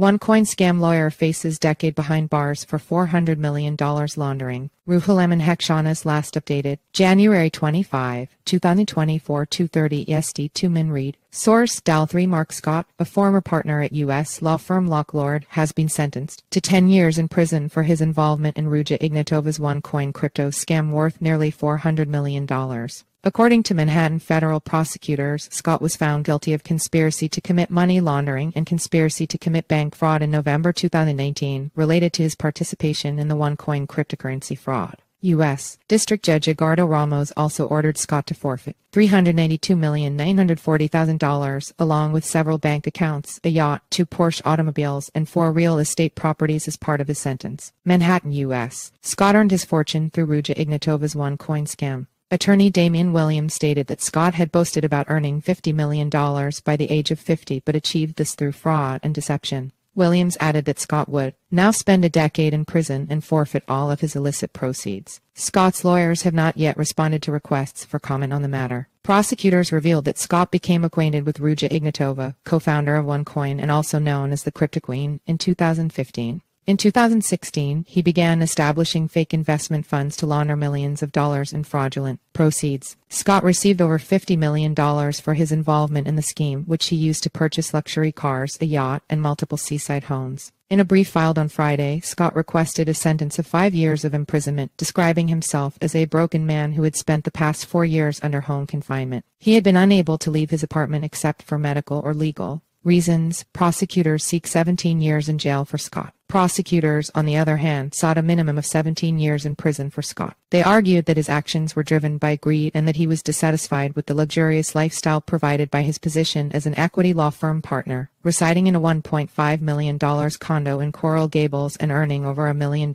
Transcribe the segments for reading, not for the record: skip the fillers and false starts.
OneCoin scam lawyer faces decade behind bars for $400 million laundering. Ruholamin Haqshanas last updated, January 25, 2024, 2:30 EST. 2-min read. Source: Dal3. Mark Scott, a former partner at U.S. law firm Locke Lord, has been sentenced to 10 years in prison for his involvement in Ruja Ignatova's OneCoin crypto scam worth nearly $400 million. According to Manhattan federal prosecutors, Scott was found guilty of conspiracy to commit money laundering and conspiracy to commit bank fraud in November 2019, related to his participation in the OneCoin cryptocurrency fraud. U.S. District Judge Edgardo Ramos also ordered Scott to forfeit $382,940,000, along with several bank accounts, a yacht, 2 Porsche automobiles, and 4 real estate properties as part of his sentence. Manhattan, U.S. Scott earned his fortune through Ruja Ignatova's OneCoin scam. Attorney Damian Williams stated that Scott had boasted about earning $50 million by the age of 50 but achieved this through fraud and deception. Williams added that Scott would now spend a decade in prison and forfeit all of his illicit proceeds. Scott's lawyers have not yet responded to requests for comment on the matter. Prosecutors revealed that Scott became acquainted with Ruja Ignatova, co-founder of OneCoin and also known as the Crypto Queen, in 2015. In 2016, he began establishing fake investment funds to launder millions of dollars in fraudulent proceeds. Scott received over $50 million for his involvement in the scheme, which he used to purchase luxury cars, a yacht, and multiple seaside homes. In a brief filed on Friday, Scott requested a sentence of 5 years of imprisonment, describing himself as a broken man who had spent the past 4 years under home confinement. He had been unable to leave his apartment except for medical or legal reasons. Prosecutors seek 17 years in jail for Scott. Prosecutors, on the other hand, sought a minimum of 17 years in prison for Scott. They argued that his actions were driven by greed and that he was dissatisfied with the luxurious lifestyle provided by his position as an equity law firm partner, residing in a $1.5 million condo in Coral Gables and earning over $1 million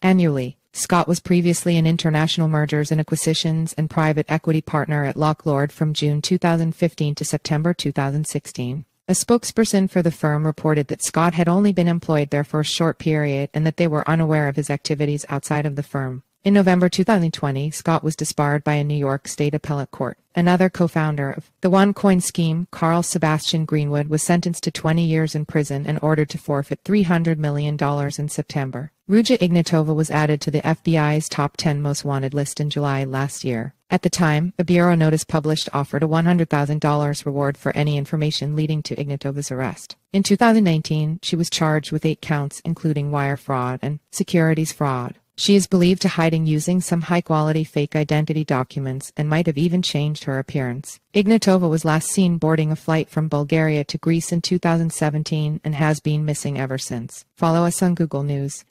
annually. Scott was previously an international mergers and acquisitions and private equity partner at Locke Lord from June 2015 to September 2016. A spokesperson for the firm reported that Scott had only been employed there for a short period and that they were unaware of his activities outside of the firm. In November 2020, Scott was disbarred by a New York State appellate court. Another co-founder of the OneCoin scheme, Carl Sebastian Greenwood, was sentenced to 20 years in prison and ordered to forfeit $300 million in September. Ruja Ignatova was added to the FBI's top 10 most wanted list in July last year. At the time, a bureau notice published offered a $100,000 reward for any information leading to Ignatova's arrest. In 2019, she was charged with 8 counts, including wire fraud and securities fraud. She is believed to hiding using some high-quality fake identity documents and might have even changed her appearance. Ignatova was last seen boarding a flight from Bulgaria to Greece in 2017 and has been missing ever since. Follow us on Google News.